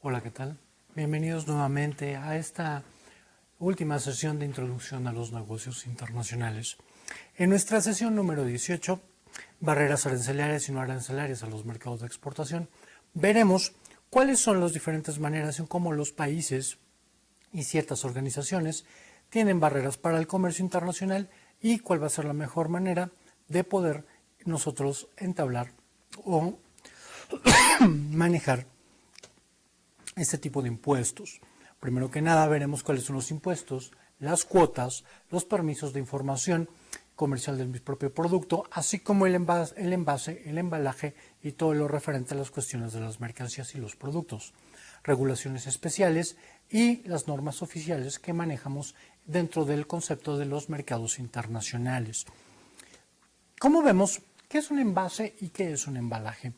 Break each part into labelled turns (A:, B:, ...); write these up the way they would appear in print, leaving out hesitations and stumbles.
A: Hola, ¿qué tal? Bienvenidos nuevamente a esta última sesión de introducción a los negocios internacionales. En nuestra sesión número 18, barreras arancelarias y no arancelarias a los mercados de exportación, veremos cuáles son las diferentes maneras en cómo los países y ciertas organizaciones tienen barreras para el comercio internacional y cuál va a ser la mejor manera de poder nosotros entablar o manejar este tipo de impuestos. Primero que nada veremos cuáles son los impuestos, las cuotas, los permisos de información comercial del propio producto, así como el envase, el embalaje y todo lo referente a las cuestiones de las mercancías y los productos, regulaciones especiales y las normas oficiales que manejamos dentro del concepto de los mercados internacionales. ¿Cómo vemos qué es un envase y qué es un embalaje?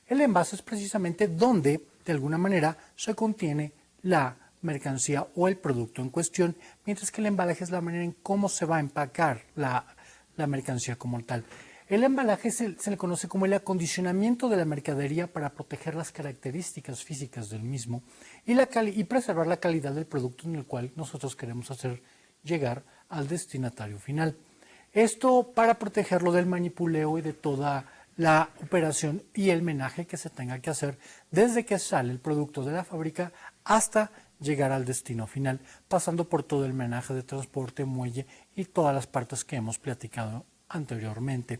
A: El envase es precisamente donde, de alguna manera, se contiene la mercancía o el producto en cuestión, mientras que el embalaje es la manera en cómo se va a empacar la mercancía como tal. El embalaje se le conoce como el acondicionamiento de la mercadería para proteger las características físicas del mismo y preservar la calidad del producto en el cual nosotros queremos hacer llegar al destinatario final. Esto para protegerlo del manipuleo y de toda la operación y el menaje que se tenga que hacer desde que sale el producto de la fábrica hasta llegar al destino final, pasando por todo el menaje de transporte, muelle y todas las partes que hemos platicado anteriormente.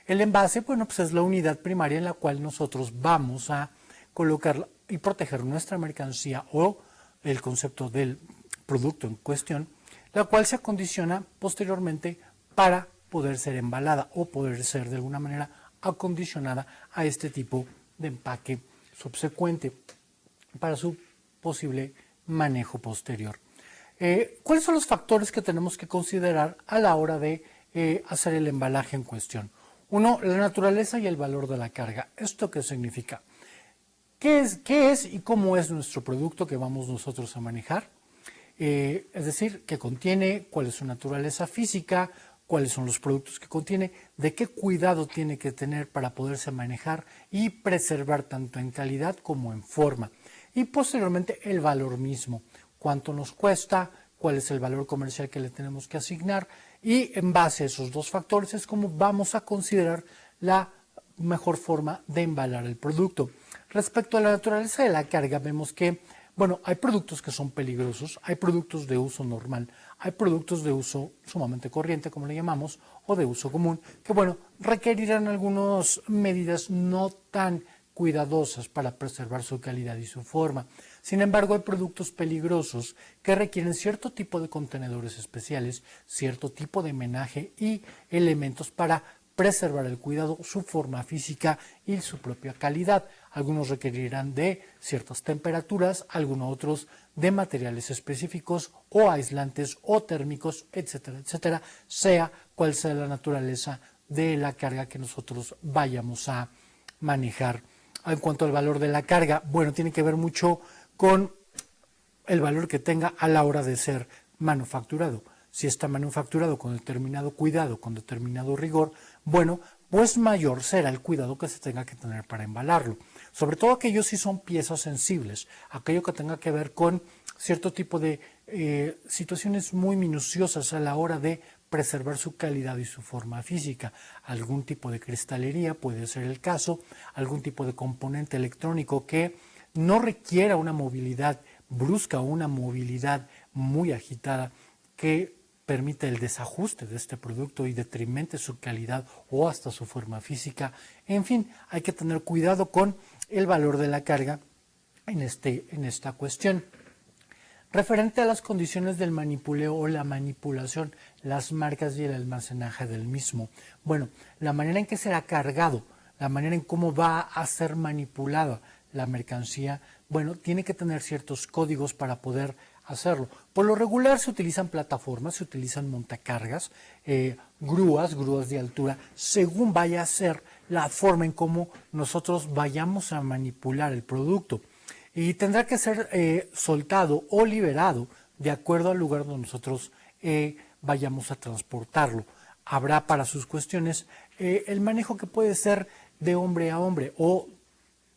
A: El envase, bueno, pues es la unidad primaria en la cual nosotros vamos a colocar y proteger nuestra mercancía o el concepto del producto en cuestión, la cual se acondiciona posteriormente para poder ser embalada o poder ser de alguna manera acondicionada a este tipo de empaque subsecuente para su posible manejo posterior. ¿Cuáles son los factores que tenemos que considerar a la hora de hacer el embalaje en cuestión? Uno, la naturaleza y el valor de la carga. ¿Esto qué significa? ¿Qué es y cómo es nuestro producto que vamos nosotros a manejar? Es decir, qué contiene, cuál es su naturaleza física, cuáles son los productos que contiene, de qué cuidado tiene que tener para poderse manejar y preservar tanto en calidad como en forma. Y posteriormente el valor mismo, cuánto nos cuesta, cuál es el valor comercial que le tenemos que asignar y en base a esos dos factores es como vamos a considerar la mejor forma de embalar el producto. Respecto a la naturaleza de la carga, vemos que bueno, hay productos que son peligrosos, hay productos de uso normal, hay productos de uso sumamente corriente, como le llamamos, o de uso común, que bueno, requerirán algunas medidas no tan cuidadosas para preservar su calidad y su forma. Sin embargo, hay productos peligrosos que requieren cierto tipo de contenedores especiales, cierto tipo de menaje y elementos para preservar el cuidado, su forma física y su propia calidad. Algunos requerirán de ciertas temperaturas, algunos otros de materiales específicos o aislantes o térmicos, etcétera, etcétera, sea cual sea la naturaleza de la carga que nosotros vayamos a manejar. En cuanto al valor de la carga, bueno, tiene que ver mucho con el valor que tenga a la hora de ser manufacturado. Si está manufacturado con determinado cuidado, con determinado rigor, bueno, pues mayor será el cuidado que se tenga que tener para embalarlo. Sobre todo aquellos si son piezas sensibles, aquello que tenga que ver con cierto tipo de situaciones muy minuciosas a la hora de preservar su calidad y su forma física. Algún tipo de cristalería puede ser el caso, algún tipo de componente electrónico que no requiera una movilidad brusca o una movilidad muy agitada que permite el desajuste de este producto y detrimente su calidad o hasta su forma física. En fin, hay que tener cuidado con el valor de la carga en esta cuestión. Referente a las condiciones del manipuleo o la manipulación, las marcas y el almacenaje del mismo. Bueno, la manera en que será cargado, la manera en cómo va a ser manipulada la mercancía, bueno, tiene que tener ciertos códigos para poder hacerlo. Por lo regular se utilizan plataformas, se utilizan montacargas, grúas de altura, según vaya a ser la forma en cómo nosotros vayamos a manipular el producto. Y tendrá que ser soltado o liberado de acuerdo al lugar donde nosotros vayamos a transportarlo. Habrá para sus cuestiones el manejo que puede ser de hombre a hombre o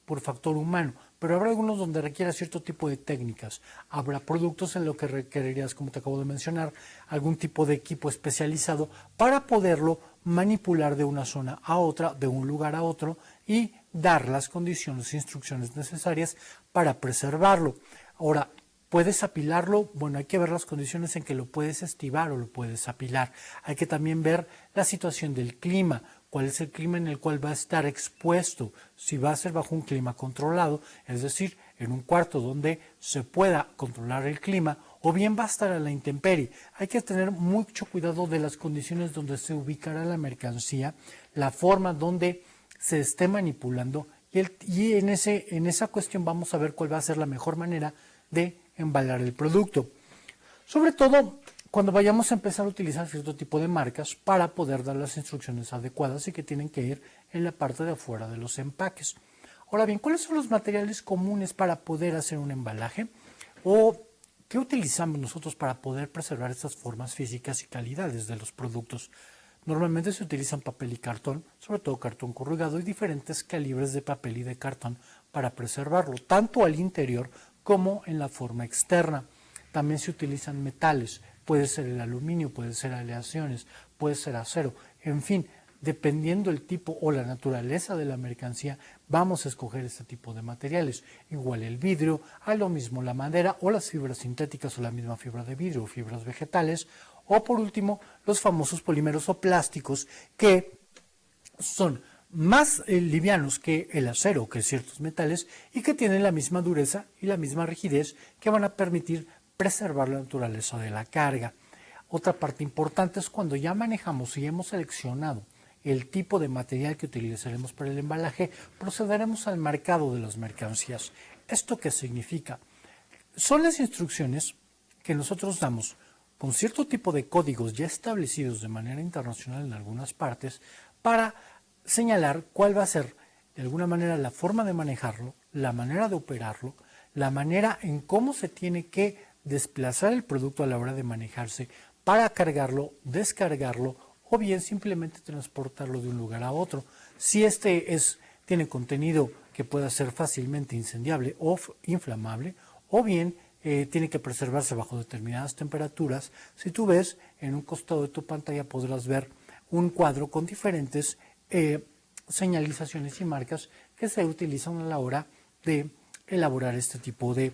A: por factor humano, pero habrá algunos donde requiera cierto tipo de técnicas. Habrá productos en los que requerirías, como te acabo de mencionar, algún tipo de equipo especializado para poderlo manipular de una zona a otra, de un lugar a otro y dar las condiciones e instrucciones necesarias para preservarlo. Ahora, ¿puedes apilarlo? Bueno, hay que ver las condiciones en que lo puedes estivar o lo puedes apilar. Hay que también ver la situación del clima, cuál es el clima en el cual va a estar expuesto, si va a ser bajo un clima controlado, es decir, en un cuarto donde se pueda controlar el clima, o bien va a estar a la intemperie. Hay que tener mucho cuidado de las condiciones donde se ubicará la mercancía, la forma donde se esté manipulando y en esa cuestión vamos a ver cuál va a ser la mejor manera de embalar el producto. Sobre todo cuando vayamos a empezar a utilizar cierto tipo de marcas para poder dar las instrucciones adecuadas y que tienen que ir en la parte de afuera de los empaques. Ahora bien, ¿cuáles son los materiales comunes para poder hacer un embalaje? ¿O qué utilizamos nosotros para poder preservar estas formas físicas y calidades de los productos? Normalmente se utilizan papel y cartón, sobre todo cartón corrugado y diferentes calibres de papel y de cartón para preservarlo, tanto al interior como en la forma externa. También se utilizan metales, puede ser el aluminio, puede ser aleaciones, puede ser acero, en fin, dependiendo el tipo o la naturaleza de la mercancía, vamos a escoger este tipo de materiales. Igual el vidrio, a lo mismo la madera o las fibras sintéticas o la misma fibra de vidrio o fibras vegetales, o por último los famosos polímeros o plásticos que son más livianos que el acero o que ciertos metales y que tienen la misma dureza y la misma rigidez que van a permitir preservar la naturaleza de la carga. Otra parte importante es cuando ya manejamos y hemos seleccionado el tipo de material que utilizaremos para el embalaje, procederemos al marcado de las mercancías. ¿Esto qué significa? Son las instrucciones que nosotros damos con cierto tipo de códigos ya establecidos de manera internacional en algunas partes para señalar cuál va a ser de alguna manera la forma de manejarlo, la manera de operarlo, la manera en cómo se tiene que desplazar el producto a la hora de manejarse para cargarlo, descargarlo o bien simplemente transportarlo de un lugar a otro. Si tiene contenido que pueda ser fácilmente incendiable o inflamable, o bien tiene que preservarse bajo determinadas temperaturas. Si tú ves en un costado de tu pantalla podrás ver un cuadro con diferentes señalizaciones y marcas que se utilizan a la hora de elaborar este tipo de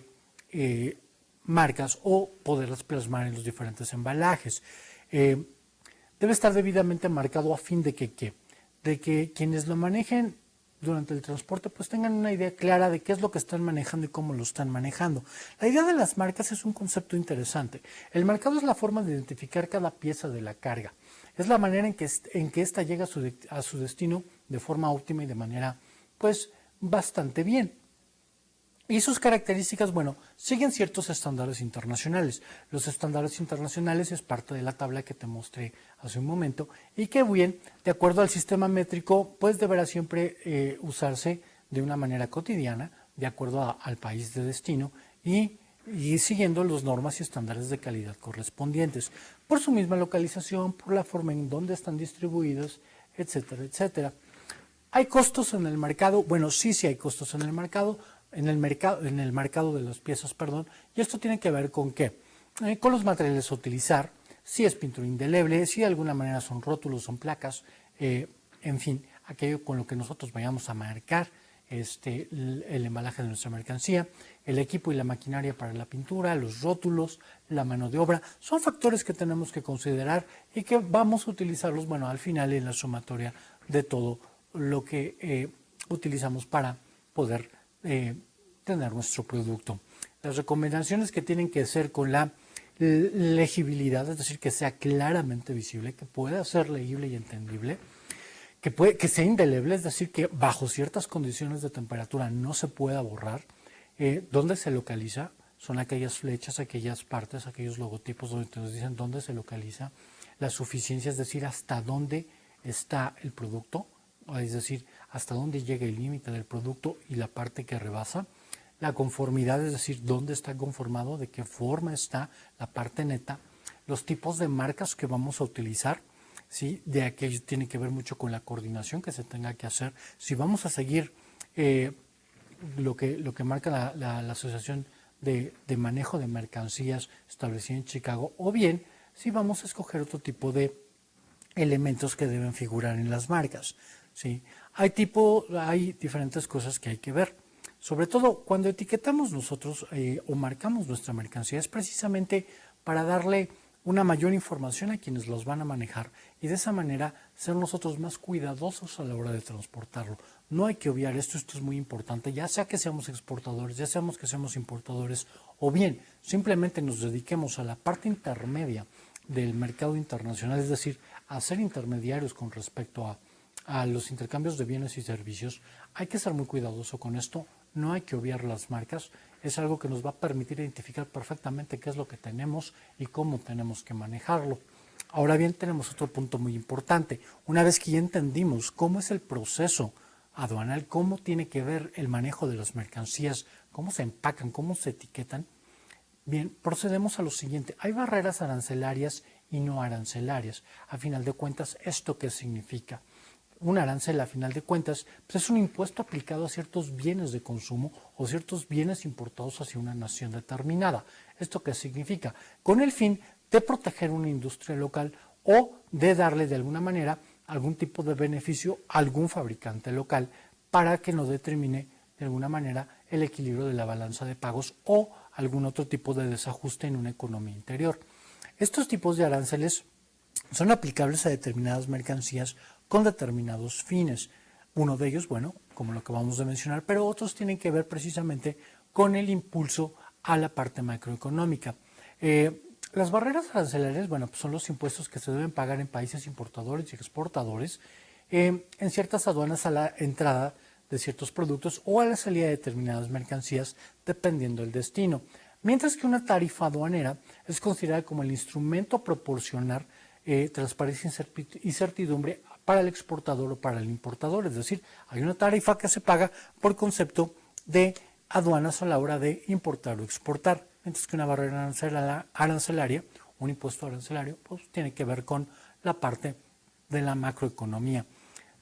A: marcas o poderlas plasmar en los diferentes embalajes. Debe estar debidamente marcado a fin de que quienes lo manejen durante el transporte pues tengan una idea clara de qué es lo que están manejando y cómo lo están manejando. La idea de las marcas es un concepto interesante. El marcado es la forma de identificar cada pieza de la carga. Es la manera en que ésta llega a su destino de forma óptima y de manera pues bastante bien. Y sus características, bueno, siguen ciertos estándares internacionales. Los estándares internacionales es parte de la tabla que te mostré hace un momento y que bien, de acuerdo al sistema métrico, pues deberá siempre usarse de una manera cotidiana, de acuerdo al país de destino y siguiendo las normas y estándares de calidad correspondientes, por su misma localización, por la forma en donde están distribuidos, etcétera, etcétera. ¿Hay costos en el mercado? Bueno, sí hay costos en el mercado, en el mercado de las piezas, perdón, y esto tiene que ver con qué, con los materiales a utilizar, si es pintura indeleble, si de alguna manera son rótulos, son placas, en fin, aquello con lo que nosotros vayamos a marcar el embalaje de nuestra mercancía, el equipo y la maquinaria para la pintura, los rótulos, la mano de obra, son factores que tenemos que considerar y que vamos a utilizarlos, bueno, al final en la sumatoria de todo lo que utilizamos para poder tener nuestro producto. Las recomendaciones que tienen que ser con la legibilidad, es decir, que sea claramente visible, que pueda ser legible y entendible, que sea indeleble, es decir, que bajo ciertas condiciones de temperatura no se pueda borrar. ¿Dónde se localiza? Son aquellas flechas, aquellas partes, aquellos logotipos donde nos dicen dónde se localiza. La suficiencia, es decir, hasta dónde está el producto, es decir, hasta dónde llega el límite del producto y la parte que rebasa. La conformidad, es decir, dónde está conformado, de qué forma está la parte neta. Los tipos de marcas que vamos a utilizar, ¿sí? De aquello tiene que ver mucho con la coordinación que se tenga que hacer. Si vamos a seguir lo que marca la Asociación de Manejo de Mercancías establecida en Chicago, o bien si vamos a escoger otro tipo de elementos que deben figurar en las marcas. ¿Sí? Hay diferentes cosas que hay que ver. Sobre todo cuando etiquetamos nosotros o marcamos nuestra mercancía, es precisamente para darle una mayor información a quienes los van a manejar y de esa manera ser nosotros más cuidadosos a la hora de transportarlo. No hay que obviar esto es muy importante, ya sea que seamos exportadores, ya seamos que seamos importadores, o bien simplemente nos dediquemos a la parte intermedia del mercado internacional, es decir, a ser intermediarios con respecto a los intercambios de bienes y servicios. Hay que ser muy cuidadoso con esto, no hay que obviar las marcas, es algo que nos va a permitir identificar perfectamente qué es lo que tenemos y cómo tenemos que manejarlo. Ahora bien, tenemos otro punto muy importante. Una vez que ya entendimos cómo es el proceso aduanal, cómo tiene que ver el manejo de las mercancías, cómo se empacan, cómo se etiquetan, bien, procedemos a lo siguiente. Hay barreras arancelarias y no arancelarias. A final de cuentas, ¿esto qué significa? Un arancel, a final de cuentas, pues es un impuesto aplicado a ciertos bienes de consumo o ciertos bienes importados hacia una nación determinada. ¿Esto qué significa? Con el fin de proteger una industria local o de darle de alguna manera algún tipo de beneficio a algún fabricante local para que no determine de alguna manera el equilibrio de la balanza de pagos o algún otro tipo de desajuste en una economía interior. Estos tipos de aranceles son aplicables a determinadas mercancías con determinados fines. Uno de ellos, bueno, como lo acabamos de mencionar, pero otros tienen que ver precisamente con el impulso a la parte macroeconómica. Las barreras arancelarias, bueno, pues son los impuestos que se deben pagar en países importadores y exportadores en ciertas aduanas a la entrada de ciertos productos o a la salida de determinadas mercancías, dependiendo del destino. Mientras que una tarifa aduanera es considerada como el instrumento a proporcionar transparencia y certidumbre para el exportador o para el importador. Es decir, hay una tarifa que se paga por concepto de aduanas a la hora de importar o exportar. Mientras que una barrera arancelaria, un impuesto arancelario, pues tiene que ver con la parte de la macroeconomía.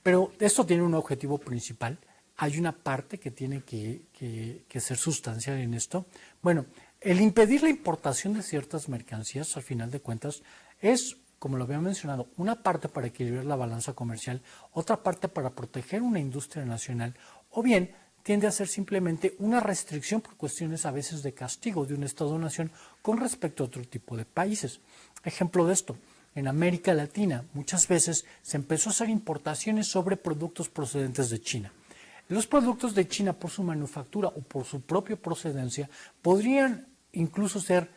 A: Pero esto tiene un objetivo principal. Hay una parte que tiene que ser sustancial en esto. Bueno, el impedir la importación de ciertas mercancías, al final de cuentas, es, como lo había mencionado, una parte para equilibrar la balanza comercial, otra parte para proteger una industria nacional, o bien tiende a ser simplemente una restricción por cuestiones a veces de castigo de un Estado-nación con respecto a otro tipo de países. Ejemplo de esto, en América Latina muchas veces se empezó a hacer importaciones sobre productos procedentes de China. Los productos de China por su manufactura o por su propia procedencia podrían incluso ser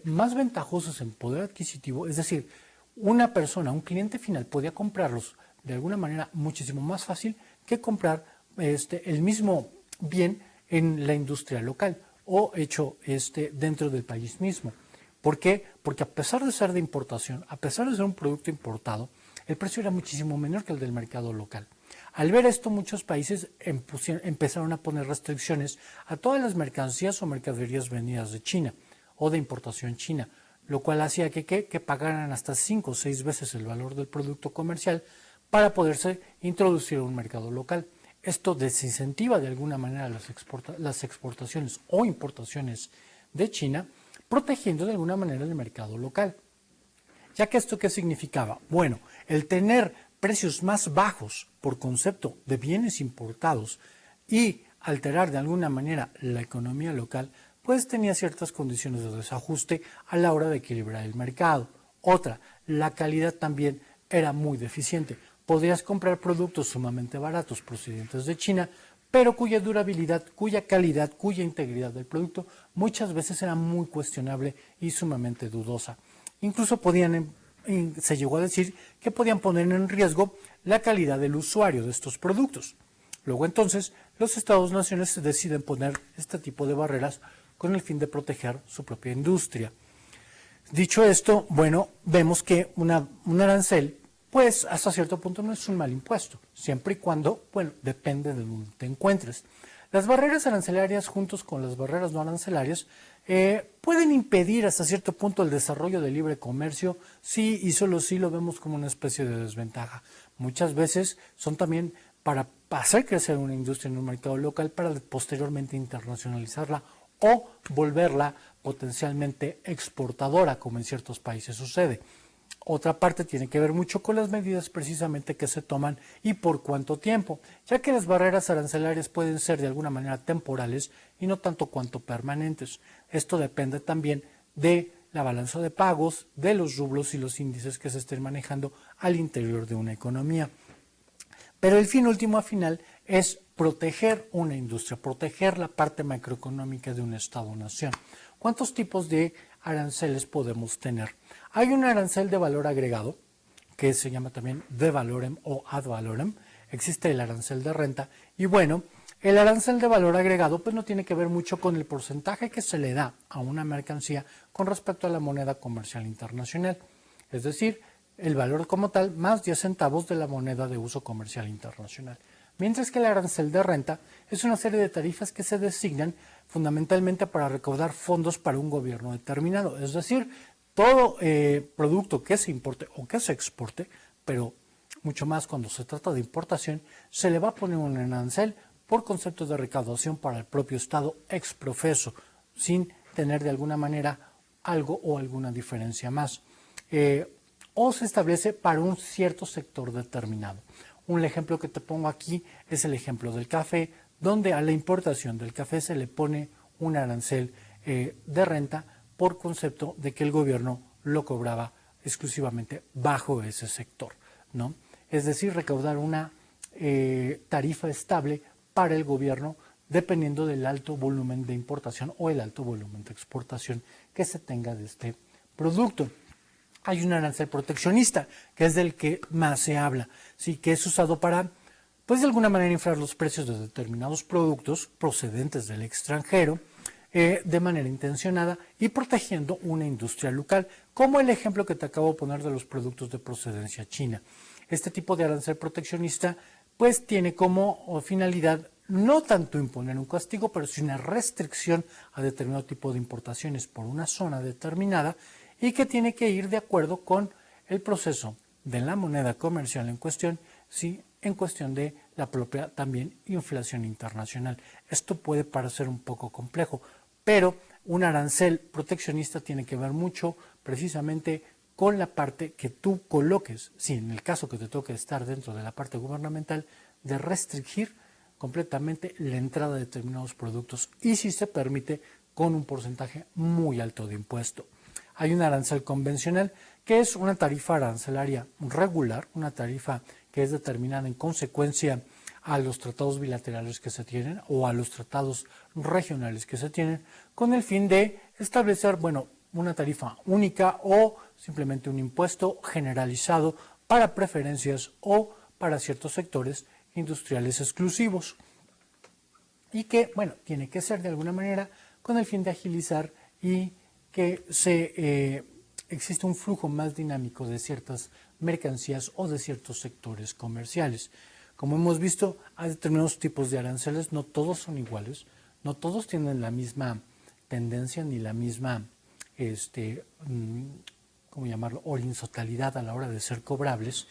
A: más ventajosos en poder adquisitivo, es decir, una persona, un cliente final podía comprarlos de alguna manera muchísimo más fácil que comprar el mismo bien en la industria local o hecho dentro del país mismo. ¿Por qué? Porque a pesar de ser de importación, a pesar de ser un producto importado, el precio era muchísimo menor que el del mercado local. Al ver esto, muchos países empezaron a poner restricciones a todas las mercancías o mercaderías venidas de China o de importación china, lo cual hacía que pagaran hasta 5 o 6 veces el valor del producto comercial para poderse introducir a un mercado local. Esto desincentiva de alguna manera las exportaciones o importaciones de China, protegiendo de alguna manera el mercado local. Ya que esto, ¿qué significaba? Bueno, el tener precios más bajos por concepto de bienes importados y alterar de alguna manera la economía local, pues tenía ciertas condiciones de desajuste a la hora de equilibrar el mercado. Otra, la calidad también era muy deficiente. Podrías comprar productos sumamente baratos procedentes de China, pero cuya durabilidad, cuya calidad, cuya integridad del producto muchas veces era muy cuestionable y sumamente dudosa. Incluso se llegó a decir que podían poner en riesgo la calidad del usuario de estos productos. Luego entonces los Estados-naciones deciden poner este tipo de barreras con el fin de proteger su propia industria. Dicho esto, bueno, vemos que un arancel, pues hasta cierto punto no es un mal impuesto, siempre y cuando, bueno, depende de donde te encuentres. Las barreras arancelarias juntos con las barreras no arancelarias pueden impedir hasta cierto punto el desarrollo del libre comercio, sí y solo sí lo vemos como una especie de desventaja. Muchas veces son también para hacer crecer una industria en un mercado local para posteriormente internacionalizarla o volverla potencialmente exportadora, como en ciertos países sucede. Otra parte tiene que ver mucho con las medidas precisamente que se toman y por cuánto tiempo, ya que las barreras arancelarias pueden ser de alguna manera temporales y no tanto cuanto permanentes. Esto depende también de la balanza de pagos, de los rublos y los índices que se estén manejando al interior de una economía. Pero el fin último al final es proteger una industria, proteger la parte macroeconómica de un Estado-nación. ¿Cuántos tipos de aranceles podemos tener? Hay un arancel de valor agregado, que se llama también de valorem o ad valorem. Existe el arancel de renta y bueno, el arancel de valor agregado pues no tiene que ver mucho con el porcentaje que se le da a una mercancía con respecto a la moneda comercial internacional. Es decir, el valor como tal más 10 centavos de la moneda de uso comercial internacional. Mientras que el arancel de renta es una serie de tarifas que se designan fundamentalmente para recaudar fondos para un gobierno determinado. Es decir, todo producto que se importe o que se exporte, pero mucho más cuando se trata de importación, se le va a poner un arancel por conceptos de recaudación para el propio Estado ex profeso, sin tener de alguna manera algo o alguna diferencia más. O se establece para un cierto sector determinado. Un ejemplo que te pongo aquí es el ejemplo del café, donde a la importación del café se le pone un arancel de renta por concepto de que el gobierno lo cobraba exclusivamente bajo ese sector, ¿no? Es decir, recaudar una tarifa estable para el gobierno dependiendo del alto volumen de importación o el alto volumen de exportación que se tenga de este producto. Hay un arancel proteccionista, que es del que más se habla, sí, que es usado para, pues de alguna manera, inflar los precios de determinados productos procedentes del extranjero de manera intencionada y protegiendo una industria local, como el ejemplo que te acabo de poner de los productos de procedencia china. Este tipo de arancel proteccionista, pues tiene como finalidad no tanto imponer un castigo, pero sí una restricción a determinado tipo de importaciones por una zona determinada, y que tiene que ir de acuerdo con el proceso de la moneda comercial en cuestión, sí, en cuestión de la propia también inflación internacional. Esto puede parecer un poco complejo, pero un arancel proteccionista tiene que ver mucho precisamente con la parte que tú coloques, sí, en el caso que te toque estar dentro de la parte gubernamental, de restringir completamente la entrada de determinados productos y si se permite con un porcentaje muy alto de impuesto. Hay un arancel convencional que es una tarifa arancelaria regular, una tarifa que es determinada en consecuencia a los tratados bilaterales que se tienen o a los tratados regionales que se tienen con el fin de establecer, bueno, una tarifa única o simplemente un impuesto generalizado para preferencias o para ciertos sectores industriales exclusivos y que, bueno, tiene que ser de alguna manera con el fin de agilizar y que existe un flujo más dinámico de ciertas mercancías o de ciertos sectores comerciales. Como hemos visto, hay determinados tipos de aranceles, no todos son iguales, no todos tienen la misma tendencia ni la misma, ¿cómo llamarlo?, horizontalidad a la hora de ser cobrables,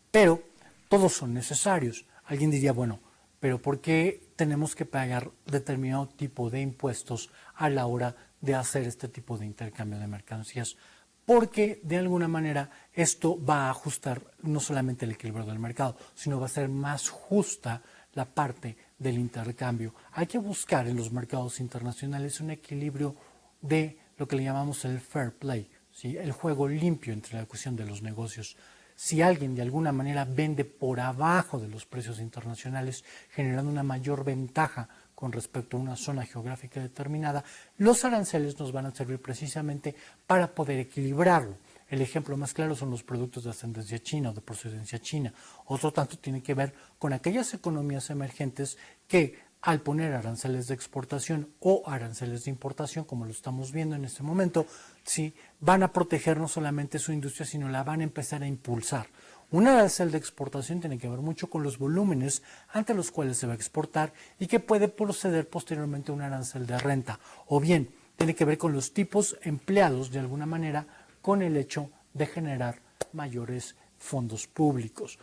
A: pero todos son necesarios. Alguien diría, bueno, pero ¿por qué tenemos que pagar determinado tipo de impuestos a la hora de hacer este tipo de intercambio de mercancías? Porque de alguna manera esto va a ajustar no solamente el equilibrio del mercado, sino va a ser más justa la parte del intercambio. Hay que buscar en los mercados internacionales un equilibrio de lo que le llamamos el fair play, ¿sí?, el juego limpio entre la cuestión de los negocios. Si alguien de alguna manera vende por abajo de los precios internacionales, generando una mayor ventaja con respecto a una zona geográfica determinada, los aranceles nos van a servir precisamente para poder equilibrarlo. El ejemplo más claro son los productos de ascendencia china o de procedencia china. Otro tanto tiene que ver con aquellas economías emergentes que al poner aranceles de exportación o aranceles de importación, como lo estamos viendo en este momento, sí, van a proteger no solamente su industria, sino la van a empezar a impulsar. Un arancel de exportación tiene que ver mucho con los volúmenes ante los cuales se va a exportar y que puede proceder posteriormente a un arancel de renta. O bien, tiene que ver con los tipos empleados de alguna manera con el hecho de generar mayores fondos públicos.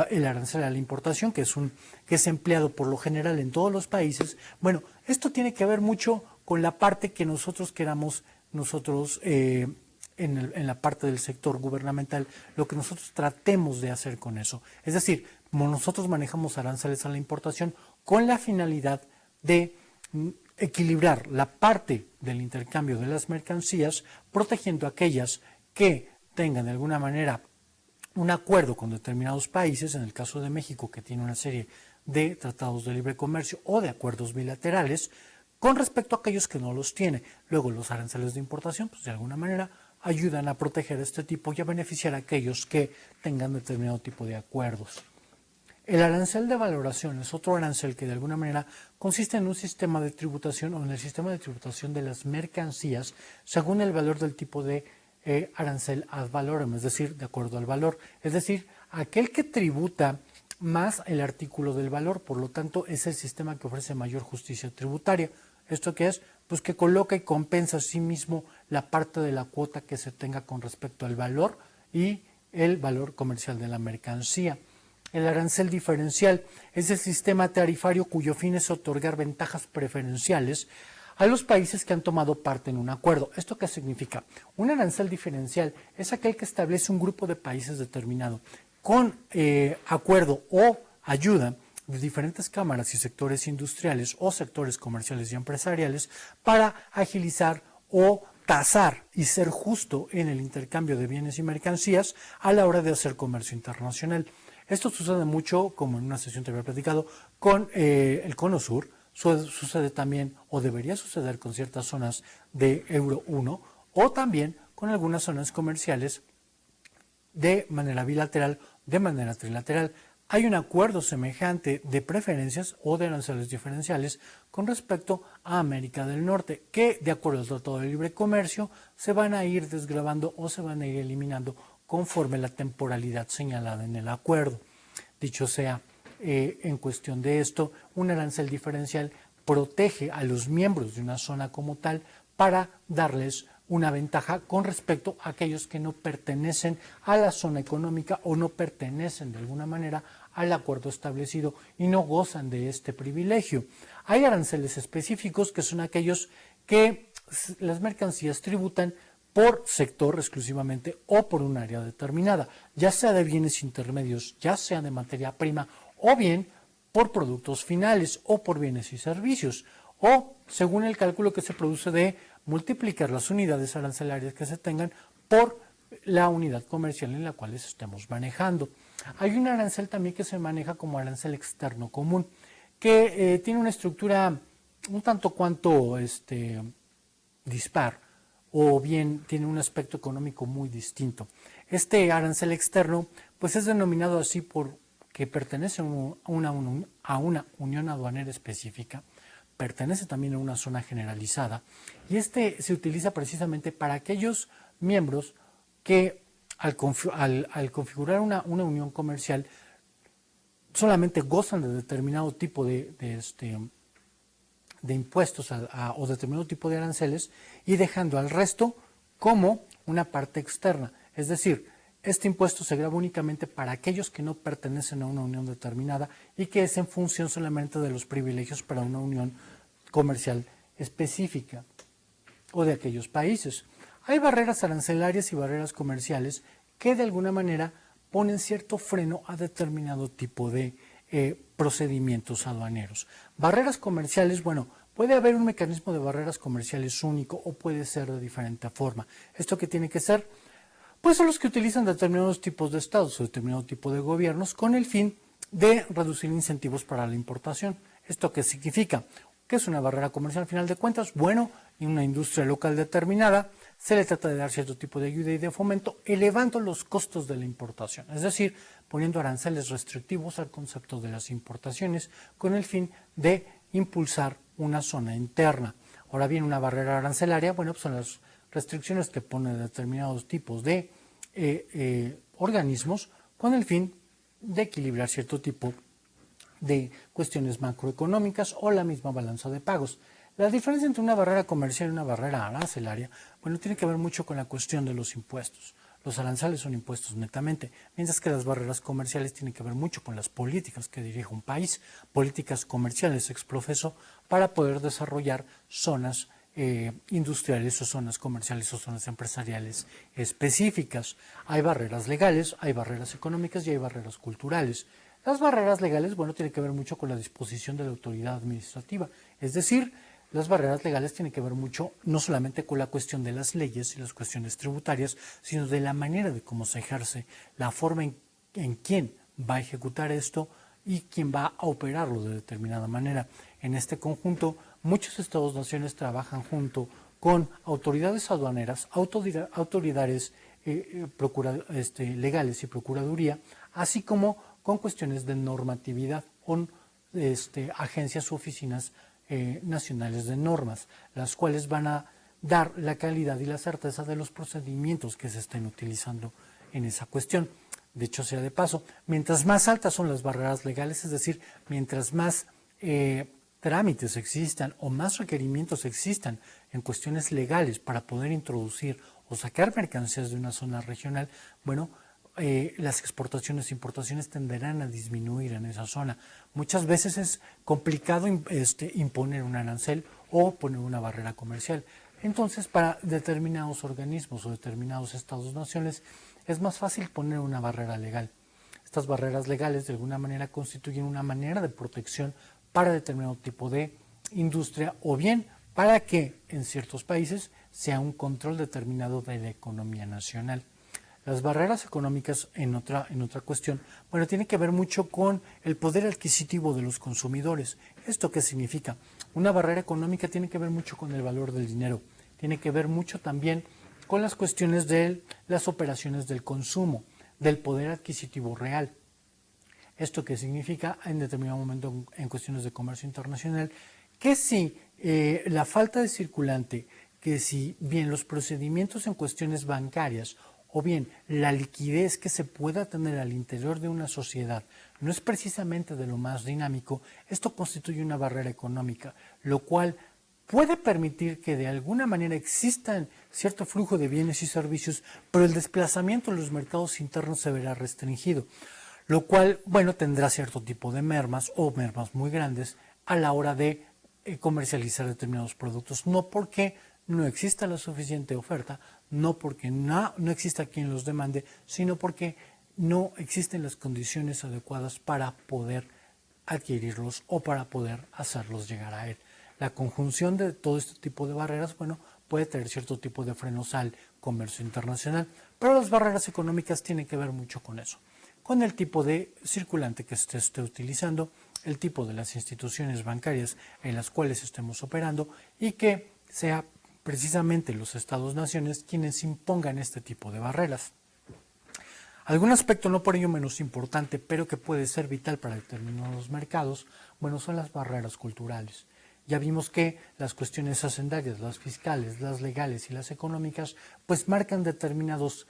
A: El arancel a la importación, que es empleado por lo general en todos los países, bueno, esto tiene que ver mucho con la parte que nosotros queramos, en la parte del sector gubernamental, lo que nosotros tratemos de hacer con eso. Es decir, como nosotros manejamos aranceles a la importación con la finalidad de equilibrar la parte del intercambio de las mercancías, protegiendo aquellas que tengan de alguna manera un acuerdo con determinados países, en el caso de México, que tiene una serie de tratados de libre comercio o de acuerdos bilaterales, con respecto a aquellos que no los tiene. Luego, los aranceles de importación, pues de alguna manera ayudan a proteger este tipo y a beneficiar a aquellos que tengan determinado tipo de acuerdos. El arancel de valoración es otro arancel que de alguna manera consiste en un sistema de tributación o en el sistema de tributación de las mercancías según el valor del tipo de arancel ad valorem, es decir, de acuerdo al valor. Es decir, aquel que tributa más el artículo del valor, por lo tanto es el sistema que ofrece mayor justicia tributaria. ¿Esto qué es? Pues que coloca y compensa a sí mismo la parte de la cuota que se tenga con respecto al valor y el valor comercial de la mercancía. El arancel diferencial es el sistema tarifario cuyo fin es otorgar ventajas preferenciales a los países que han tomado parte en un acuerdo. ¿Esto qué significa? Un arancel diferencial es aquel que establece un grupo de países determinado con acuerdo o ayuda de diferentes cámaras y sectores industriales o sectores comerciales y empresariales para agilizar o tasar y ser justo en el intercambio de bienes y mercancías a la hora de hacer comercio internacional. Esto sucede mucho, como en una sesión te había platicado, con el Cono Sur. Sucede también, o debería suceder, con ciertas zonas de Euro 1, o también con algunas zonas comerciales de manera bilateral, de manera trilateral. Hay un acuerdo semejante de preferencias o de aranceles diferenciales con respecto a América del Norte, que de acuerdo al Tratado de Libre Comercio se van a ir desgravando o se van a ir eliminando conforme la temporalidad señalada en el acuerdo. Dicho sea, en cuestión de esto, un arancel diferencial protege a los miembros de una zona como tal para darles una ventaja con respecto a aquellos que no pertenecen a la zona económica o no pertenecen de alguna manera al acuerdo establecido y no gozan de este privilegio. Hay aranceles específicos que son aquellos que las mercancías tributan por sector exclusivamente o por un área determinada, ya sea de bienes intermedios, ya sea de materia prima o bien por productos finales o por bienes y servicios, o según el cálculo que se produce de multiplicar las unidades arancelarias que se tengan por la unidad comercial en la cual estemos manejando. Hay un arancel también que se maneja como arancel externo común, que tiene una estructura un tanto cuanto dispar, o bien tiene un aspecto económico muy distinto. Este arancel externo pues es denominado así porque pertenece a una unión aduanera específica, pertenece también a una zona generalizada y se utiliza precisamente para aquellos miembros que al configurar una unión comercial solamente gozan de determinado tipo de impuestos o determinado tipo de aranceles y dejando al resto como una parte externa. Es decir, este impuesto se grava únicamente para aquellos que no pertenecen a una unión determinada y que es en función solamente de los privilegios para una unión comercial específica o de aquellos países. Hay barreras arancelarias y barreras comerciales que de alguna manera ponen cierto freno a determinado tipo de procedimientos aduaneros. Barreras comerciales, bueno, puede haber un mecanismo de barreras comerciales único o puede ser de diferente forma. ¿Esto qué tiene que ser? Pues son los que utilizan determinados tipos de estados o determinado tipo de gobiernos con el fin de reducir incentivos para la importación. ¿Esto qué significa? ¿Qué es una barrera comercial al final de cuentas? Bueno, en una industria local determinada se le trata de dar cierto tipo de ayuda y de fomento, elevando los costos de la importación, es decir, poniendo aranceles restrictivos al concepto de las importaciones con el fin de impulsar una zona interna. Ahora bien, una barrera arancelaria, bueno, pues son las restricciones que ponen determinados tipos de organismos con el fin de equilibrar cierto tipo de cuestiones macroeconómicas o la misma balanza de pagos. La diferencia entre una barrera comercial y una barrera arancelaria, bueno, tiene que ver mucho con la cuestión de los impuestos. Los aranceles son impuestos netamente, mientras que las barreras comerciales tienen que ver mucho con las políticas que dirige un país, políticas comerciales exprofeso para poder desarrollar zonas industriales o zonas comerciales o zonas empresariales específicas. Hay barreras legales, hay barreras económicas y hay barreras culturales. Las barreras legales, bueno, tienen que ver mucho con la disposición de la autoridad administrativa, es decir, las barreras legales tienen que ver mucho no solamente con la cuestión de las leyes y las cuestiones tributarias, sino de la manera de cómo se ejerce, la forma en quién va a ejecutar esto y quién va a operarlo de determinada manera. En este conjunto, muchos estados-naciones trabajan junto con autoridades aduaneras, autoridades legales y procuraduría, así como con cuestiones de normatividad o agencias u oficinas nacionales de normas, las cuales van a dar la calidad y la certeza de los procedimientos que se estén utilizando en esa cuestión. De hecho, sea de paso, mientras más altas son las barreras legales, es decir, mientras más trámites existan o más requerimientos existan en cuestiones legales para poder introducir o sacar mercancías de una zona regional, bueno, las exportaciones e importaciones tenderán a disminuir en esa zona. Muchas veces es complicado imponer un arancel o poner una barrera comercial. Entonces, para determinados organismos o determinados estados-naciones es más fácil poner una barrera legal. Estas barreras legales de alguna manera constituyen una manera de protección para determinado tipo de industria o bien para que en ciertos países sea un control determinado de la economía nacional. Las barreras económicas en otra cuestión, bueno, tiene que ver mucho con el poder adquisitivo de los consumidores. ¿Esto qué significa? Una barrera económica tiene que ver mucho con el valor del dinero, tiene que ver mucho también con las cuestiones de las operaciones del consumo, del poder adquisitivo real. ¿Esto qué significa? En determinado momento en cuestiones de comercio internacional, que si la falta de circulante, que si bien los procedimientos en cuestiones bancarias o bien la liquidez que se pueda tener al interior de una sociedad no es precisamente de lo más dinámico, esto constituye una barrera económica, lo cual puede permitir que de alguna manera existan cierto flujo de bienes y servicios, pero el desplazamiento en los mercados internos se verá restringido, lo cual, bueno, tendrá cierto tipo de mermas o mermas muy grandes a la hora de comercializar determinados productos, no porque no exista la suficiente oferta, no porque no exista quien los demande, sino porque no existen las condiciones adecuadas para poder adquirirlos o para poder hacerlos llegar a él. La conjunción de todo este tipo de barreras, bueno, puede tener cierto tipo de frenos al comercio internacional, pero las barreras económicas tienen que ver mucho con eso, con el tipo de circulante que se esté utilizando, el tipo de las instituciones bancarias en las cuales estemos operando y que sea precisamente los estados-naciones quienes impongan este tipo de barreras. Algún aspecto no por ello menos importante, pero que puede ser vital para determinados mercados, bueno, son las barreras culturales. Ya vimos que las cuestiones hacendarias, las fiscales, las legales y las económicas, pues marcan determinados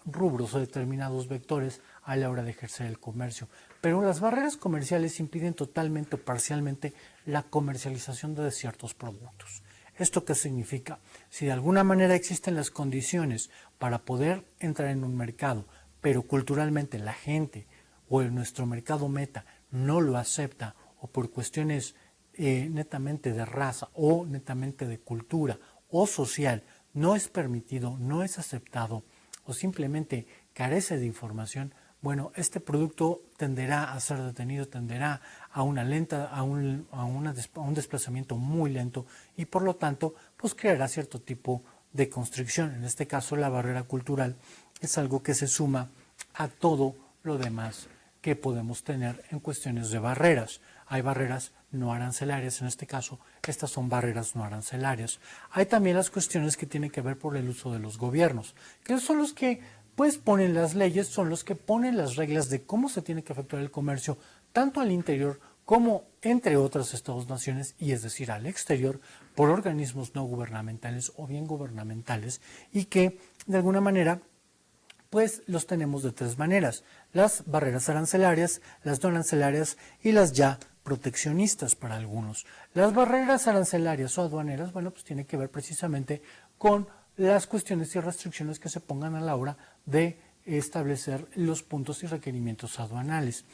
A: rubros o determinados vectores a la hora de ejercer el comercio. Pero las barreras comerciales impiden totalmente o parcialmente la comercialización de ciertos productos. ¿Esto qué significa? Si de alguna manera existen las condiciones para poder entrar en un mercado, pero culturalmente la gente o nuestro mercado meta no lo acepta o por cuestiones netamente de raza o netamente de cultura o social no es permitido, no es aceptado o simplemente carece de información, bueno, este producto tenderá a ser detenido, tenderá a una lenta, a un desplazamiento muy lento y por lo tanto pues creará cierto tipo de constricción. En este caso la barrera cultural es algo que se suma a todo lo demás que podemos tener en cuestiones de barreras. Hay barreras no arancelarias, en este caso estas son barreras no arancelarias. Hay también las cuestiones que tienen que ver por el uso de los gobiernos, que son los que pues ponen las leyes, son los que ponen las reglas de cómo se tiene que efectuar el comercio, tanto al interior como entre otros estados-naciones, y es decir, al exterior, por organismos no gubernamentales o bien gubernamentales, y que de alguna manera pues los tenemos de tres maneras: las barreras arancelarias, las no arancelarias y las ya proteccionistas para algunos. Las barreras arancelarias o aduaneras, bueno, pues tiene que ver precisamente con las cuestiones y restricciones que se pongan a la hora de establecer los puntos y requerimientos aduanales,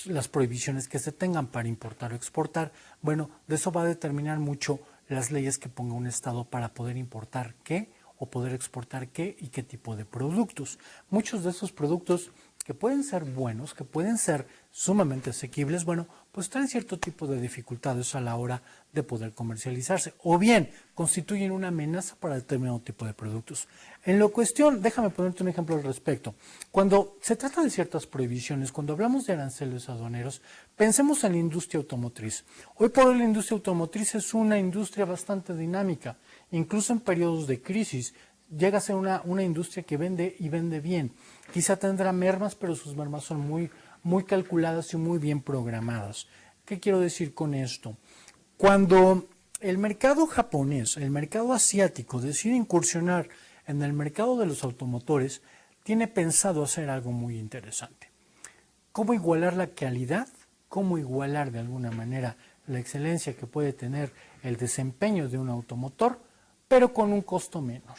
A: las prohibiciones que se tengan para importar o exportar. Bueno, de eso va a determinar mucho las leyes que ponga un estado para poder importar qué o poder exportar qué y qué tipo de productos. Muchos de esos productos que pueden ser buenos, que pueden ser sumamente asequibles, bueno, pues traen cierto tipo de dificultades a la hora de poder comercializarse, o bien constituyen una amenaza para determinado tipo de productos. En lo cuestión, déjame ponerte un ejemplo al respecto. Cuando se trata de ciertas prohibiciones, cuando hablamos de aranceles aduaneros, pensemos en la industria automotriz. Hoy por hoy la industria automotriz es una industria bastante dinámica, incluso en periodos de crisis. Llega a ser una industria que vende y vende bien. Quizá tendrá mermas, pero sus mermas son muy calculadas y muy bien programadas. ¿Qué quiero decir con esto? Cuando el mercado japonés, el mercado asiático, decide incursionar en el mercado de los automotores, tiene pensado hacer algo muy interesante. ¿Cómo igualar la calidad? ¿Cómo igualar de alguna manera la excelencia que puede tener el desempeño de un automotor, pero con un costo menor?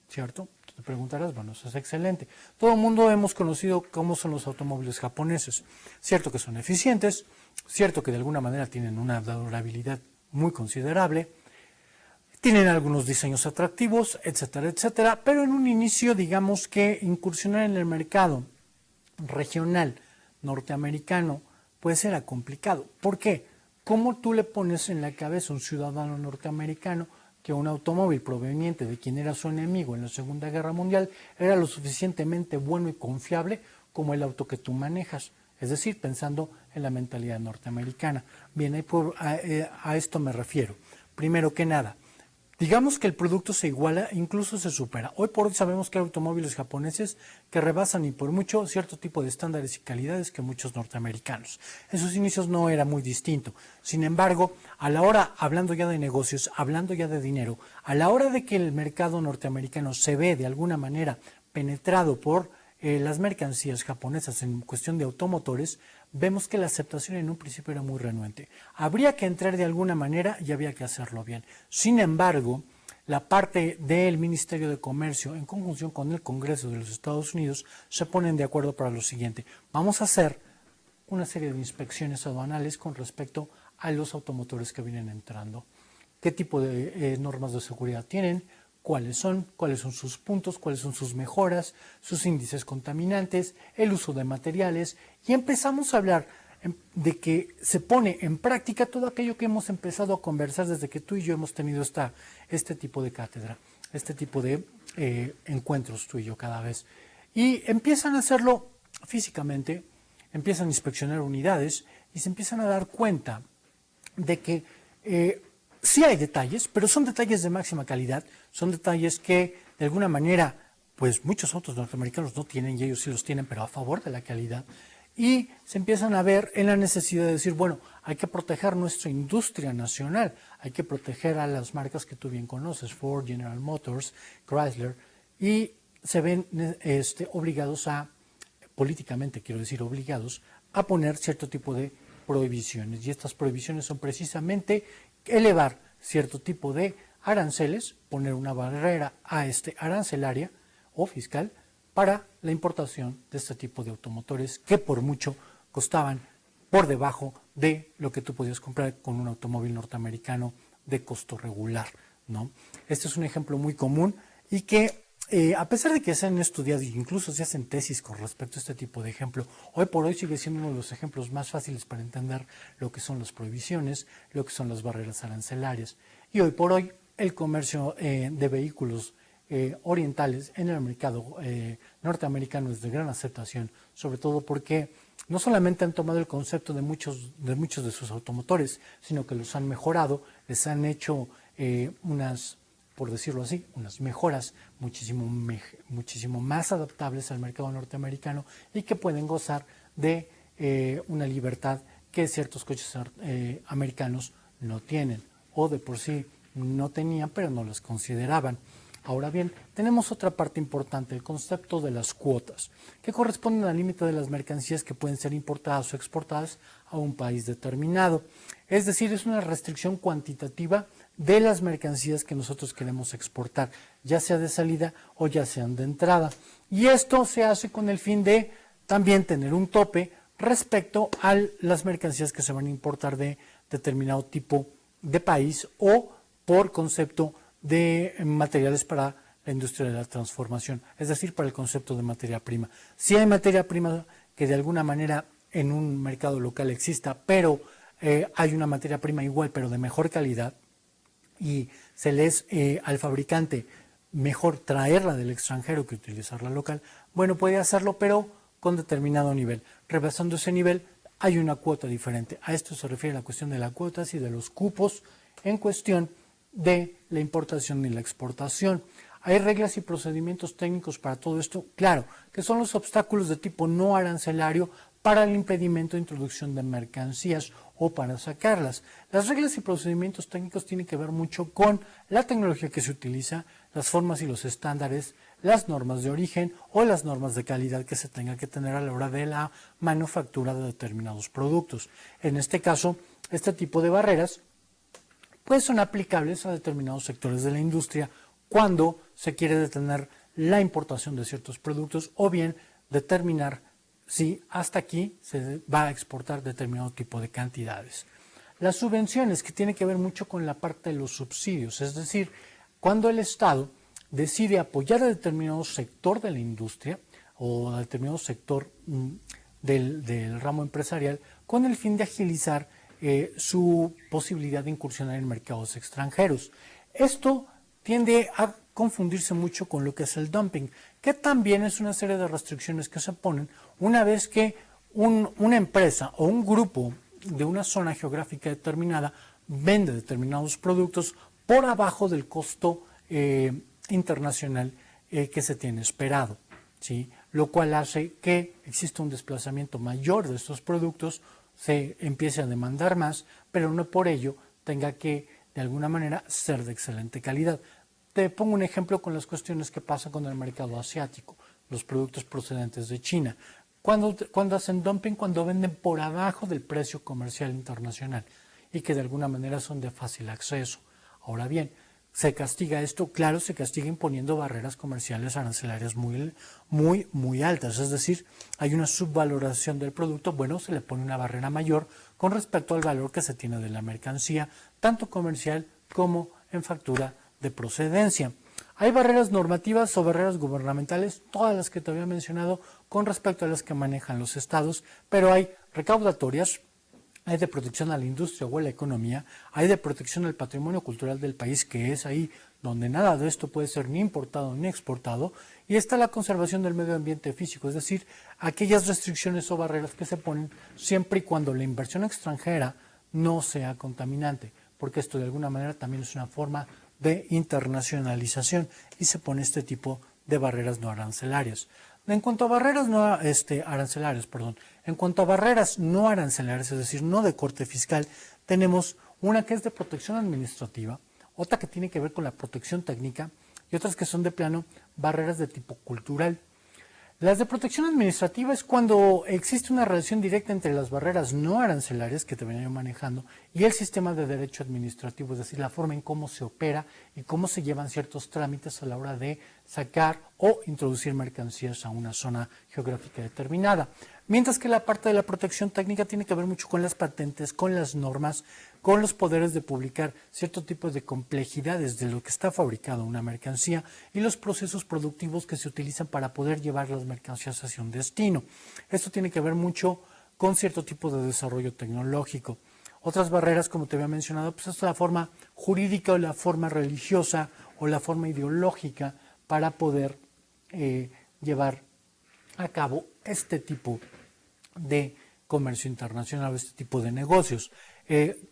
A: ¿Cierto? Te preguntarás, bueno, eso es excelente. Todo el mundo hemos conocido cómo son los automóviles japoneses. Cierto que son eficientes, cierto que de alguna manera tienen una durabilidad muy considerable, tienen algunos diseños atractivos, etcétera, etcétera, pero en un inicio, digamos que incursionar en el mercado regional norteamericano pues era complicado. ¿Por qué? ¿Cómo tú le pones en la cabeza a un ciudadano norteamericano que un automóvil proveniente de quien era su enemigo en la Segunda Guerra Mundial era lo suficientemente bueno y confiable como el auto que tú manejas? Es decir, pensando en la mentalidad norteamericana. Bien, a esto me refiero. Primero que nada, digamos que el producto se iguala, incluso se supera. Hoy por hoy sabemos que hay automóviles japoneses que rebasan y por mucho cierto tipo de estándares y calidades que muchos norteamericanos. En sus inicios no era muy distinto. Sin embargo, a la hora, hablando ya de negocios, hablando ya de dinero, a la hora de que el mercado norteamericano se ve de alguna manera penetrado por las mercancías japonesas en cuestión de automotores, vemos que la aceptación en un principio era muy renuente. Habría que entrar de alguna manera y había que hacerlo bien. Sin embargo, la parte del Ministerio de Comercio, en conjunción con el Congreso de los Estados Unidos, se ponen de acuerdo para lo siguiente. Vamos a hacer una serie de inspecciones aduanales con respecto a los automotores que vienen entrando. ¿Qué tipo de normas de seguridad tienen? ¿Cuáles son sus puntos, cuáles son sus mejoras, sus índices contaminantes, el uso de materiales? Y empezamos a hablar de que se pone en práctica todo aquello que hemos empezado a conversar desde que tú y yo hemos tenido este tipo de cátedra, este tipo de encuentros tú y yo cada vez. Y empiezan a hacerlo físicamente, empiezan a inspeccionar unidades y se empiezan a dar cuenta de que sí hay detalles, pero son detalles de máxima calidad, son detalles que de alguna manera pues muchos autos norteamericanos no tienen y ellos sí los tienen, pero a favor de la calidad. Y se empiezan a ver en la necesidad de decir, bueno, hay que proteger nuestra industria nacional, hay que proteger a las marcas que tú bien conoces, Ford, General Motors, Chrysler, y se ven obligados a, políticamente quiero decir, obligados a poner cierto tipo de prohibiciones. Y estas prohibiciones son precisamente elevar cierto tipo de aranceles, poner una barrera a arancelaria o fiscal para la importación de este tipo de automotores que por mucho costaban por debajo de lo que tú podías comprar con un automóvil norteamericano de costo regular, ¿no? Este es un ejemplo muy común y que a pesar de que se han estudiado e incluso se hacen tesis con respecto a este tipo de ejemplo, hoy por hoy sigue siendo uno de los ejemplos más fáciles para entender lo que son las prohibiciones, lo que son las barreras arancelarias. Y hoy por hoy el comercio de vehículos orientales en el mercado norteamericano es de gran aceptación, sobre todo porque no solamente han tomado el concepto de muchos de sus automotores, sino que los han mejorado, les han hecho por decirlo así, unas mejoras muchísimo más adaptables al mercado norteamericano y que pueden gozar de una libertad que ciertos coches americanos no tienen o de por sí no tenían, pero no los consideraban. Ahora bien, tenemos otra parte importante, el concepto de las cuotas, que corresponden al límite de las mercancías que pueden ser importadas o exportadas a un país determinado. Es decir, es una restricción cuantitativa de las mercancías que nosotros queremos exportar, ya sea de salida o ya sean de entrada. Y esto se hace con el fin de también tener un tope respecto a las mercancías que se van a importar de determinado tipo de país o por concepto de materiales para la industria de la transformación, es decir, para el concepto de materia prima. Si hay materia prima que de alguna manera en un mercado local exista, pero hay una materia prima igual, pero de mejor calidad, y se le es al fabricante mejor traerla del extranjero que utilizarla local, bueno, puede hacerlo, pero con determinado nivel. Rebasando ese nivel, hay una cuota diferente. A esto se refiere la cuestión de las cuotas y de los cupos en cuestión de la importación y la exportación. ¿Hay reglas y procedimientos técnicos para todo esto? Claro, que son los obstáculos de tipo no arancelario para el impedimento de introducción de mercancías o para sacarlas. Las reglas y procedimientos técnicos tienen que ver mucho con la tecnología que se utiliza, las formas y los estándares, las normas de origen o las normas de calidad que se tenga que tener a la hora de la manufactura de determinados productos. En este caso, este tipo de barreras pues son aplicables a determinados sectores de la industria cuando se quiere detener la importación de ciertos productos o bien determinar si hasta aquí se va a exportar determinado tipo de cantidades. Las subvenciones, que tiene que ver mucho con la parte de los subsidios, es decir, cuando el Estado decide apoyar a determinado sector de la industria o a determinado sector del ramo empresarial con el fin de agilizar su posibilidad de incursionar en mercados extranjeros. Esto tiende a confundirse mucho con lo que es el dumping, que también es una serie de restricciones que se ponen una vez que una empresa o un grupo de una zona geográfica determinada vende determinados productos por abajo del costo internacional que se tiene esperado, ¿sí? Lo cual hace que exista un desplazamiento mayor de estos productos, se empiece a demandar más, pero no por ello tenga que de alguna manera ser de excelente calidad. Te pongo un ejemplo con las cuestiones que pasan con el mercado asiático, los productos procedentes de China. Cuando hacen dumping, cuando venden por abajo del precio comercial internacional y que de alguna manera son de fácil acceso. Ahora bien, ¿se castiga esto? Claro, se castiga imponiendo barreras comerciales arancelarias muy altas. Es decir, hay una subvaloración del producto. Bueno, se le pone una barrera mayor con respecto al valor que se tiene de la mercancía, tanto comercial como en factura de procedencia. Hay barreras normativas o barreras gubernamentales, todas las que te había mencionado, con respecto a las que manejan los estados, pero hay recaudatorias, hay de protección a la industria o a la economía, hay de protección al patrimonio cultural del país, que es ahí donde nada de esto puede ser ni importado ni exportado, y está la conservación del medio ambiente físico, es decir, aquellas restricciones o barreras que se ponen siempre y cuando la inversión extranjera no sea contaminante, porque esto de alguna manera también es una forma de internacionalización y se pone este tipo de barreras no arancelarias. En cuanto a barreras no arancelarias, en cuanto a barreras no arancelarias, es decir, no de corte fiscal, tenemos una que es de protección administrativa, otra que tiene que ver con la protección técnica y otras que son de plano barreras de tipo cultural. Las de protección administrativa es cuando existe una relación directa entre las barreras no arancelarias que te venía yo manejando y el sistema de derecho administrativo, es decir, la forma en cómo se opera y cómo se llevan ciertos trámites a la hora de sacar o introducir mercancías a una zona geográfica determinada. Mientras que la parte de la protección técnica tiene que ver mucho con las patentes, con las normas, con los poderes de publicar cierto tipo de complejidades de lo que está fabricado una mercancía y los procesos productivos que se utilizan para poder llevar las mercancías hacia un destino. Esto tiene que ver mucho con cierto tipo de desarrollo tecnológico. Otras barreras, como te había mencionado, pues es la forma jurídica o la forma religiosa o la forma ideológica para poder llevar a cabo este tipo de comercio internacional, este tipo de negocios.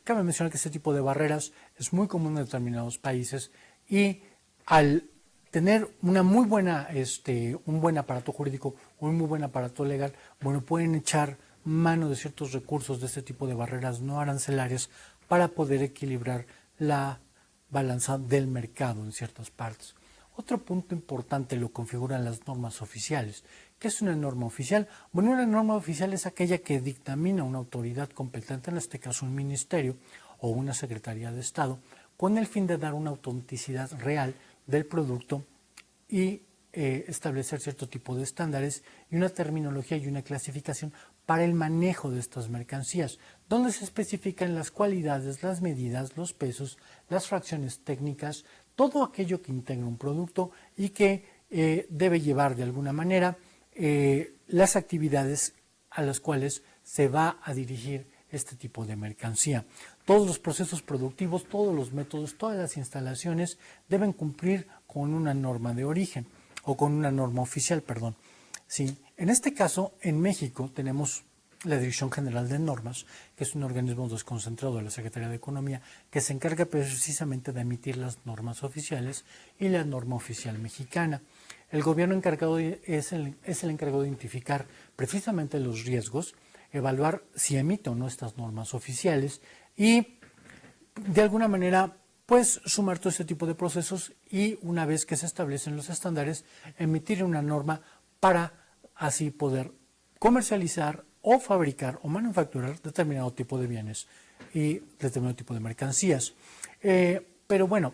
A: Cabe mencionar que este tipo de barreras es muy común en determinados países y al tener una muy buena, un buen aparato jurídico, un muy buen aparato legal, bueno, pueden echar mano de ciertos recursos de este tipo de barreras no arancelarias para poder equilibrar la balanza del mercado en ciertas partes. Otro punto importante lo configuran las normas oficiales. ¿Qué es una norma oficial? Bueno, una norma oficial es aquella que dictamina una autoridad competente, en este caso un ministerio o una secretaría de Estado, con el fin de dar una autenticidad real del producto y establecer cierto tipo de estándares y una terminología y una clasificación para el manejo de estas mercancías, donde se especifican las cualidades, las medidas, los pesos, las fracciones técnicas, todo aquello que integra un producto y que debe llevar de alguna manera las actividades a las cuales se va a dirigir este tipo de mercancía. Todos los procesos productivos, todos los métodos, todas las instalaciones deben cumplir con una norma de origen o con una norma oficial, perdón. Sí, en este caso, en México tenemos la Dirección General de Normas, que es un organismo desconcentrado de la Secretaría de Economía, que se encarga precisamente de emitir las normas oficiales y la norma oficial mexicana. El gobierno encargado es el encargado de identificar precisamente los riesgos, evaluar si emite o no estas normas oficiales y de alguna manera pues sumar todo este tipo de procesos y una vez que se establecen los estándares, emitir una norma para así poder comercializar o fabricar o manufacturar determinado tipo de bienes y determinado tipo de mercancías. Pero bueno,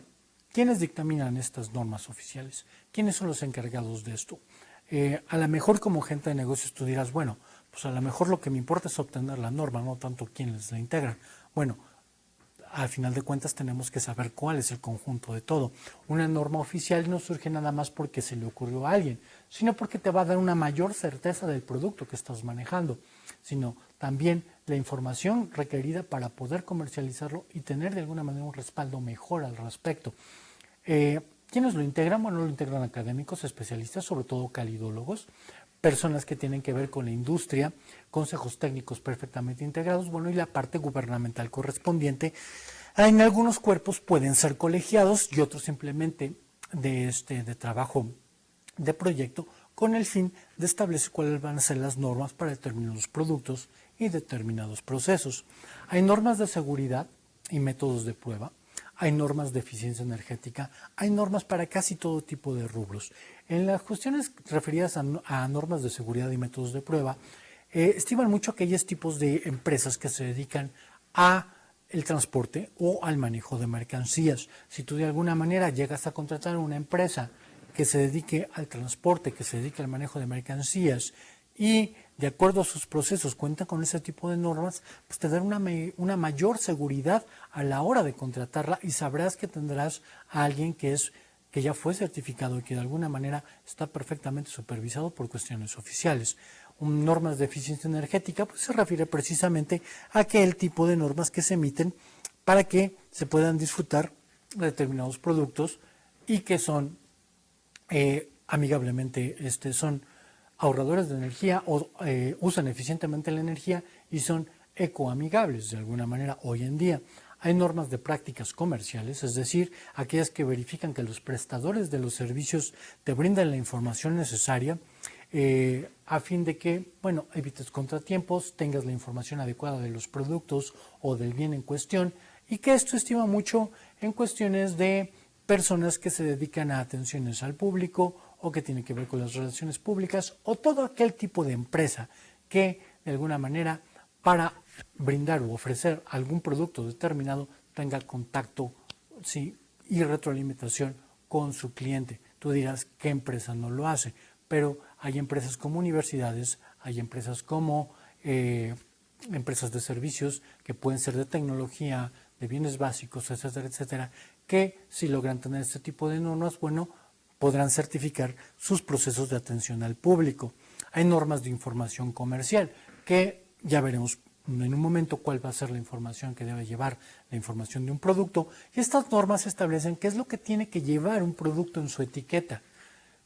A: ¿quiénes dictaminan estas normas oficiales? ¿Quiénes son los encargados de esto? A lo mejor como gente de negocios tú dirás, bueno, pues a lo mejor lo que me importa es obtener la norma, no tanto quiénes la integran. Bueno, al final de cuentas tenemos que saber cuál es el conjunto de todo. Una norma oficial no surge nada más porque se le ocurrió a alguien, sino porque te va a dar una mayor certeza del producto que estás manejando, sino también la información requerida para poder comercializarlo y tener de alguna manera un respaldo mejor al respecto. ¿Quiénes lo integran? Bueno, lo integran académicos, especialistas, sobre todo calidólogos, personas que tienen que ver con la industria, consejos técnicos perfectamente integrados, bueno, y la parte gubernamental correspondiente. En algunos cuerpos pueden ser colegiados y otros simplemente de trabajo de proyecto con el fin de establecer cuáles van a ser las normas para determinados productos y determinados procesos. Hay normas de seguridad y métodos de prueba. Hay normas de eficiencia energética, hay normas para casi todo tipo de rubros. En las cuestiones referidas a normas de seguridad y métodos de prueba, estiman mucho aquellos tipos de empresas que se dedican a el transporte o al manejo de mercancías. Si tú de alguna manera llegas a contratar una empresa que se dedique al transporte, que se dedique al manejo de mercancías y de acuerdo a sus procesos cuenta con ese tipo de normas, pues te dará una mayor seguridad a la hora de contratarla y sabrás que tendrás a alguien que ya fue certificado y que de alguna manera está perfectamente supervisado por cuestiones oficiales. Normas de eficiencia energética pues se refiere precisamente a aquel tipo de normas que se emiten para que se puedan disfrutar de determinados productos y que son amigablemente, son ahorradores de energía o usan eficientemente la energía y son ecoamigables de alguna manera hoy en día. Hay normas de prácticas comerciales, es decir, aquellas que verifican que los prestadores de los servicios te brindan la información necesaria a fin de que, bueno, evites contratiempos, tengas la información adecuada de los productos o del bien en cuestión y que esto estima mucho en cuestiones de personas que se dedican a atenciones al público o que tiene que ver con las relaciones públicas o todo aquel tipo de empresa que de alguna manera para brindar o ofrecer algún producto determinado tenga contacto sí, y retroalimentación con su cliente. Tú dirás, ¿qué empresa no lo hace? Pero hay empresas como universidades, hay empresas como empresas de servicios que pueden ser de tecnología, de bienes básicos, etcétera, etcétera, que si logran tener este tipo de normas, bueno, podrán certificar sus procesos de atención al público. Hay normas de información comercial que ya veremos en un momento cuál va a ser la información que debe llevar la información de un producto y estas normas establecen qué es lo que tiene que llevar un producto en su etiqueta.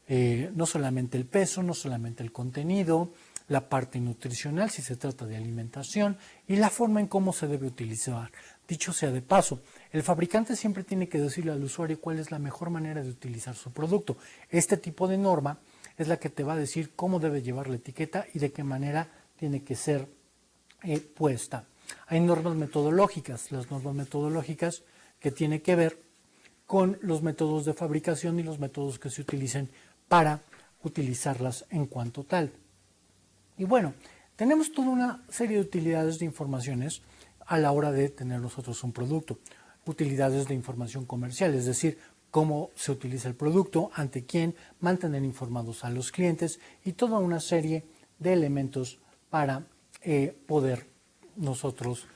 A: No solamente el peso, no solamente el contenido, la parte nutricional si se trata de alimentación y la forma en cómo se debe utilizar. Dicho sea de paso, el fabricante siempre tiene que decirle al usuario cuál es la mejor manera de utilizar su producto. Este tipo de norma es la que te va a decir cómo debe llevar la etiqueta y de qué manera tiene que ser puesta. Hay normas metodológicas, las normas metodológicas que tienen que ver con los métodos de fabricación y los métodos que se utilicen para utilizarlas en cuanto tal. Y bueno, tenemos toda una serie de utilidades de informaciones a la hora de tener nosotros un producto. Utilidades de información comercial, es decir, cómo se utiliza el producto, ante quién, mantener informados a los clientes y toda una serie de elementos para poder nosotros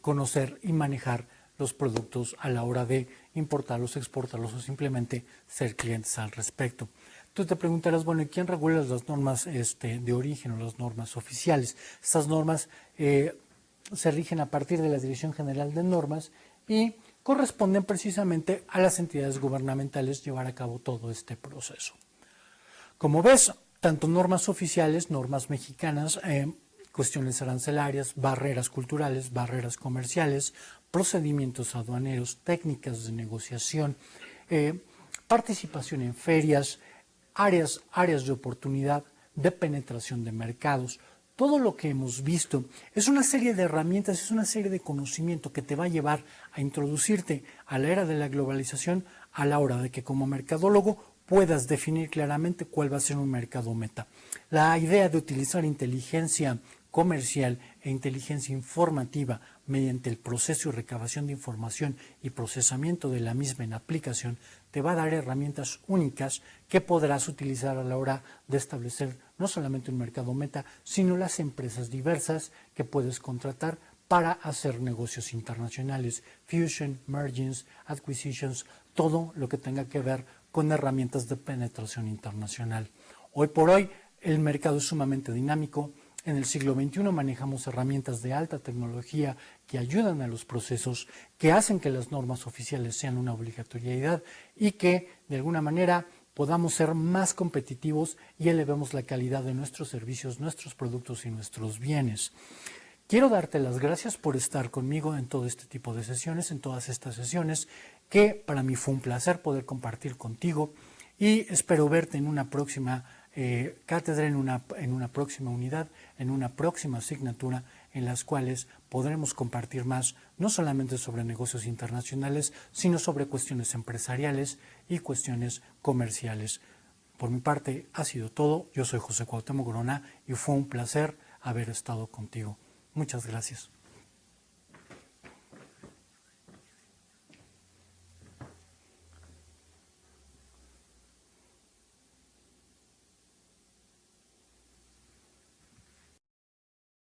A: conocer y manejar los productos a la hora de importarlos, exportarlos o simplemente ser clientes al respecto. Tú te preguntarás, bueno, ¿y quién regula las normas de origen o las normas oficiales? Estas normas se rigen a partir de la Dirección General de Normas y corresponden precisamente a las entidades gubernamentales llevar a cabo todo este proceso. Como ves, tanto normas oficiales, normas mexicanas, cuestiones arancelarias, barreras culturales, barreras comerciales, procedimientos aduaneros, técnicas de negociación, participación en ferias, áreas de oportunidad, de penetración de mercados. Todo lo que hemos visto es una serie de herramientas, es una serie de conocimiento que te va a llevar a introducirte a la era de la globalización a la hora de que como mercadólogo puedas definir claramente cuál va a ser un mercado meta. La idea de utilizar inteligencia comercial e inteligencia informativa mediante el proceso y recabación de información y procesamiento de la misma en aplicación te va a dar herramientas únicas que podrás utilizar a la hora de establecer no solamente un mercado meta, sino las empresas diversas que puedes contratar para hacer negocios internacionales, fusion, mergings, acquisitions, todo lo que tenga que ver con herramientas de penetración internacional. Hoy por hoy el mercado es sumamente dinámico. En el siglo XXI manejamos herramientas de alta tecnología que ayudan a los procesos, que hacen que las normas oficiales sean una obligatoriedad y que de alguna manera podamos ser más competitivos y elevemos la calidad de nuestros servicios, nuestros productos y nuestros bienes. Quiero darte las gracias por estar conmigo en todo este tipo de sesiones, en todas estas sesiones, que para mí fue un placer poder compartir contigo y espero verte en una próxima cátedra, en una próxima unidad, en una próxima asignatura en las cuales podremos compartir más, no solamente sobre negocios internacionales, sino sobre cuestiones empresariales y cuestiones comerciales. Por mi parte ha sido todo. Yo soy José Cuauhtémoc Corona y fue un placer haber estado contigo. Muchas gracias.